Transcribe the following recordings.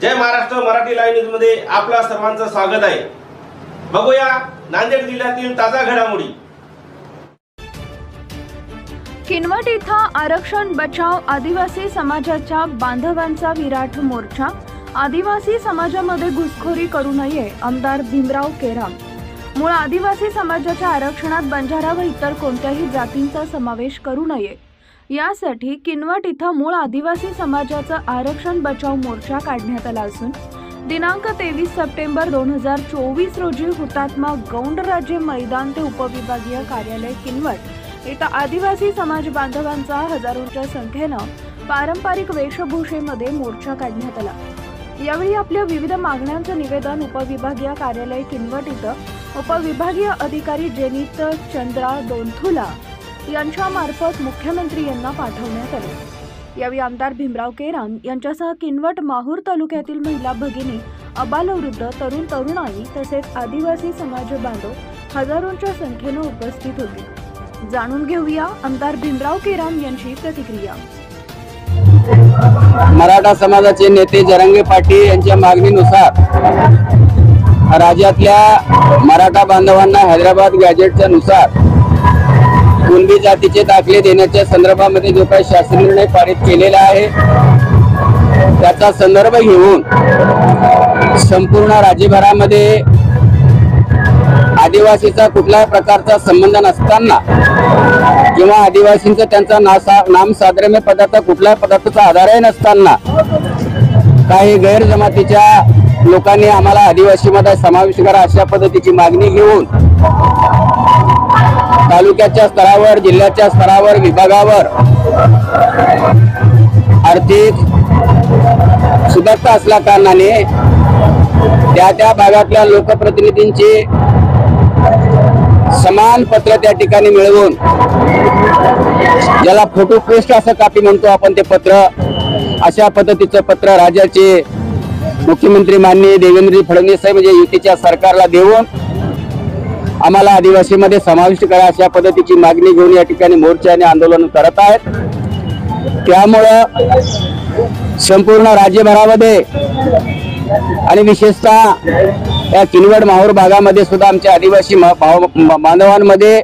जय Maharashtra Marathi live news मध्ये आपला सर्वांचं स्वागत आहे। बघूया नांदेड जिल्ह्यातील ताजा घडामोडी। किनवट इथं आरक्षण बचाव आदिवासी समाजाच्या बांधवांचा विराट मोर्चा। आदिवासी समाजामध्ये घुसखोरी करू नये, आमदार भीमराव केराम। मूळ आदिवासी समाजाच्या आरक्षणात बंजारा व इतर कोणत्याही जातींचा समावेश करू नये यासाठी किनवट इथं मूळ आदिवासी समाजाचा आरक्षण बचाव मोर्चा काढण्यात आला असून दिनांक 23 सप्टेंबर 2024 रोजी हुतात्मा गौंडराजे मैदान ते उपविभागीय कार्यालय किनवट इथं आदिवासी समाज बांधवांचा हजारोंच्या संख्येनं पारंपरिक वेशभूषेमध्ये मोर्चा काढण्यात आला। यावेळी आपल्या विविध मागण्यांचं निवेदन उपविभागीय कार्यालय किनवट इथं उपविभागीय अधिकारी जेनित चंद्रा दोंथुला यांच्यामार्फत मुख्यमंत्री यांना पाठवण्यात आले। यावेळी आमदार भीमराव केराम यांच्यासह किनवट माहूर तालुक्यातील महिला भगिनी, अबालवृद्ध, तरुण तरुणाई तसेच आदिवासी समाज बांधव हजारोंच्या संख्येनं उपस्थित होते। जाणून घेऊया आमदार भीमराव केराम यांची प्रतिक्रिया। मराठा समाजाचे नेते जरांगे पाटील यांच्या मागणीनुसार राज्यातल्या मराठा बांधवांना हैदराबाद गॅजेटच्या नुसार कुणबी जातीचे दाखले देण्याच्या संदर्भामध्ये जो काही शासन निर्णय पारित केलेला आहे त्याचा संदर्भ घेऊन संपूर्ण राज्यभरामध्ये आदिवासीचा कुठल्याही प्रकारचा संबंध नसताना किंवा आदिवासींचा त्यांचा नामसाद्रम्य पदाचा कुठल्याही पदार्थाचा आधारही नसताना काही गैर जमातीच्या लोकांनी आम्हाला आदिवासीमध्ये समावेश करा अशा पद्धतीची मागणी घेऊन तालुक्याच्या स्तरावर, जिल्ह्याच्या स्तरावर, विभागावर आर्थिक सुदृढता असल्या कारणाने त्या भागातल्या लोकप्रतिनिधींची समान पत्र त्या ठिकाणी मिळवून, ज्याला फोटो पोस्ट असं कापी म्हणतो आपण, ते पत्र अशा पद्धतीचं पत्र राज्याचे मुख्यमंत्री माननीय देवेंद्र फडणवीस साहेब म्हणजे युतीच्या सरकारला देऊन आम्हाला आदिवासीमध्ये समाविष्ट करा अशा पद्धतीची मागणी घेऊन या ठिकाणी मोर्चा आणि आंदोलन करत आहेत। त्यामुळं संपूर्ण राज्यभरामध्ये आणि विशेषतः या किनवट माहूर भागामध्ये सुद्धा आमच्या आदिवासी बांधवांमध्ये,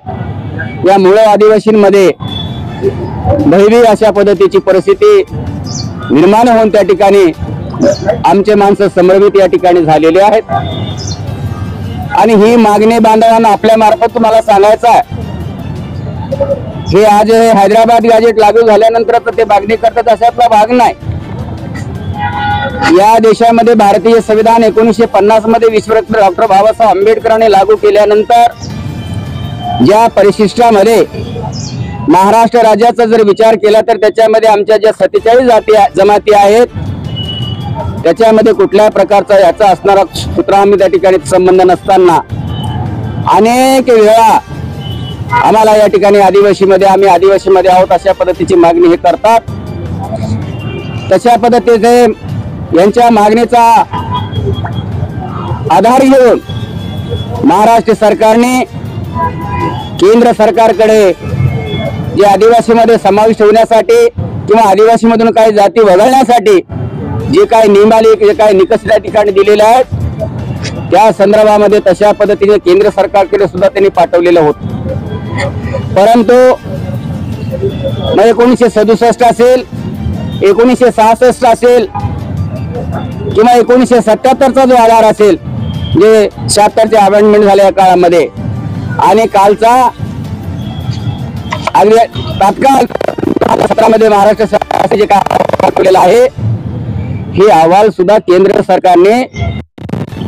या मूळ आदिवासींमध्ये भयभीत अशा पद्धतीची परिस्थिती निर्माण होऊन त्या ठिकाणी आमचे माणसं समर्पित या ठिकाणी झालेले आहेत। आणि ही मागणी बांधवांना आपल्या मार्फत तुम्हाला सांगायचं आहे, हे आज हैदराबाद गॅजेट लागू झाल्यानंतर ते मागणी करतात अशातला भाग नाही। या देशामध्ये भारतीय संविधान 1950 मध्ये विश्वरत्न डॉक्टर बाबासाहेब आंबेडकरांनी लागू केल्यानंतर ज्या परिशिष्टामध्ये महाराष्ट्र राज्याचा जर विचार केला तर त्याच्यामध्ये आमच्या ज्या 47 जमाती आहेत त्याच्यामध्ये कुठल्याही प्रकारचा याचा असणारा सूत्रांमध्ये त्या ठिकाणी संबंध नसताना अनेक वेळा आम्हाला या ठिकाणी आम्ही आदिवासीमध्ये आहोत अशा पद्धतीची मागणी हे करतात। तशा पद्धतीने यांच्या मागणीचा आधार घेऊन महाराष्ट्र सरकारने केंद्र सरकारकडे जे आदिवासीमध्ये समाविष्ट होण्यासाठी किंवा आदिवासीमधून काही जाती वगळण्यासाठी जे काही नियम आले, जे काही निकष त्या ठिकाणी दिलेले आहेत त्या संदर्भामध्ये तशा पद्धतीने केंद्र सरकारकडे सुद्धा त्यांनी पाठवलेलं होतं। परंतु 1967 असेल, 1966 असेल किंवा 1977चा जो आधार असेल, जे 76चे अमेंडमेंट झाल्या काळामध्ये आणि कालचा तात्काळ 2017 महाराष्ट्र सरकारने जे काय पाठवलेलं आहे हे अहवाल सुद्धा केंद्र सरकारने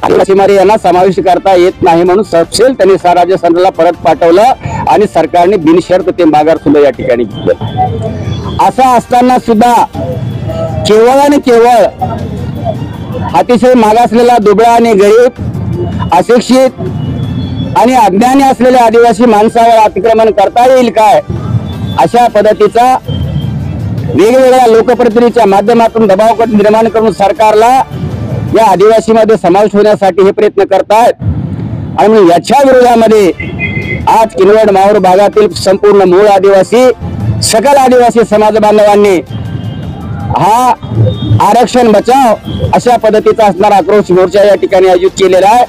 आदिवासीमध्ये यांना समाविष्ट करता येत नाही म्हणून सपशेल त्यांनी राज्य सरकारला परत पाठवलं आणि सरकारने बिनशर्त ते माघार सुद्धा या ठिकाणी घेतलं। असं असताना सुद्धा केवळ आणि केवळ अतिशय मागासलेला, दुबळा आणि गरीब, अशिक्षित आणि अज्ञानी असलेल्या आदिवासी माणसावर अतिक्रमण करता येईल काय अशा पद्धतीचा वेगवेगळ्या लोकप्रतिनिधीच्या माध्यमातून दबाव निर्माण करून सरकारला या आदिवासीमध्ये समावेश होण्यासाठी हे प्रयत्न करतात। आणि याच्या विरोधामध्ये आज किनवट माहूर भागातील संपूर्ण मूळ आदिवासी, सकल आदिवासी समाज बांधवांनी हा आरक्षण बचाव अशा पद्धतीचा असणारा आक्रोश मोर्चा या ठिकाणी आयोजित केलेला आहे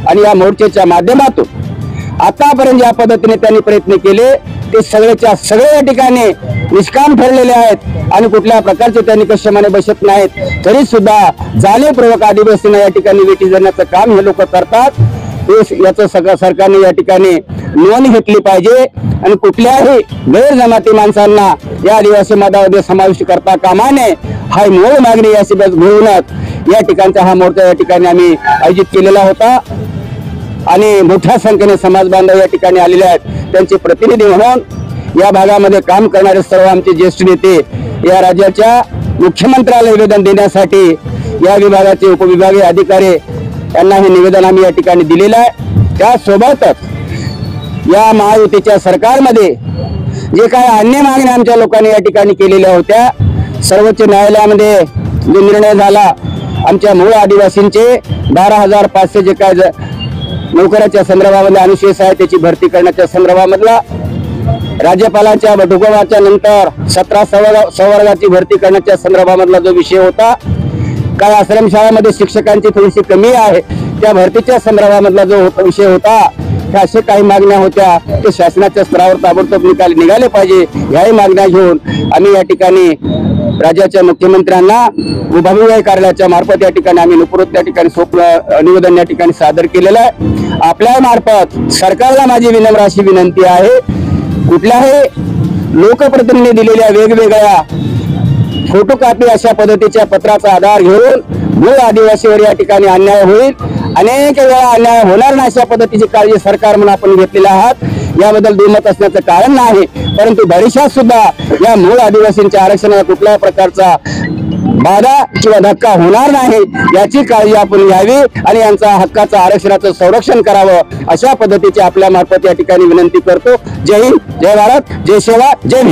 आणि या मोर्चाच्या माध्यमातून आतापर्यंत ज्या पद्धतीने त्यांनी प्रयत्न केले ते सगळेच्या सगळे या ठिकाणी निष्काम ठरलेले आहेत आणि कुठल्या प्रकारचे त्यांनी कष्टमाने बसत नाहीत. तरी सुद्धा जाणीवपूर्वक आदिवासींना या ठिकाणी वेठी धरण्याचं काम हे लोक करतात. याचं सगळं सरकारने या ठिकाणी नोंद घेतली पाहिजे आणि कुठल्याही गैरजमाती माणसांना या आदिवासी मतामध्ये समाविष्ट करता कामा नये. हा मूळ मागणी याची घेऊनच या ठिकाणचा हा मोर्चा या ठिकाणी आम्ही आयोजित केलेला होता आणि मोठ्या संख्येने समाज बांधव या ठिकाणी आलेले आहेत. त्यांचे प्रतिनिधी म्हणून या भागामध्ये काम करणारे सर्व आमचे ज्येष्ठ नेते या राज्याच्या मुख्यमंत्र्याला निवेदन देण्यासाठी या विभागाचे उपविभागीय अधिकारी यांना हे निवेदन आम्ही या ठिकाणी दिलेलं आहे. त्यासोबतच या महायुतीच्या सरकारमध्ये जे काही अन्य मागण्या आमच्या लोकांनी या ठिकाणी केलेल्या होत्या, सर्वोच्च न्यायालयामध्ये जो निर्णय झाला आमच्या मूळ आदिवासींचे 12,500 जे काय नोकऱ्याच्या संदर्भामध्ये अनुशेष आहे त्याची भरती करण्याच्या संदर्भामधला, राज्यपालांच्या हुकुमाच्या नंतर 17 संवर्गाची भरती करण्याच्या संदर्भामधला जो विषय होता, काही आश्रमशाळामध्ये शिक्षकांची थोडीशी कमी आहे त्या भरतीच्या संदर्भामधला जो विषय होता, ह्या अशा काही मागण्या होत्या ते शासनाच्या स्तरावर ताबडतोब निघाले पाहिजे. ह्याही मागण्या घेऊन आम्ही या ठिकाणी राज्याच्या मुख्यमंत्र्यांना विभागीय कार्यालयाच्या मार्फत या ठिकाणी आम्ही नुपुरत त्या ठिकाणी निवेदन या ठिकाणी सादर केलेलं आहे. आपल्या मार्फत सरकारला माझी विनम्र अशी विनंती आहे, कुठल्याही लोकप्रतिनिधी दिलेल्या वेगवेगळ्या फोटोकॉपी अशा पद्धतीच्या पत्राचा आधार घेऊन मूळ आदिवासीवर या ठिकाणी अन्याय होईल, अनेक वेळा अन्याय होणार नाही अशा पद्धतीची काळजी सरकार म्हणून आपण घेतलेली आहात. याबद्दल दुमत असण्याचं कारण नाही, परंतु भविष्यात सुद्धा या मूळ आदिवासींच्या आरक्षणाला कुठल्याही प्रकारचा बाधा किंवा धक्का होणार नाही याची काळजी आपण घ्यावी आणि यांचा हक्काचं आरक्षणाचं संरक्षण करावं अशा पद्धतीची आपल्या मार्फत या ठिकाणी विनंती करतो. जय हिंद, जय भारत, जय सेवा, जय भीम.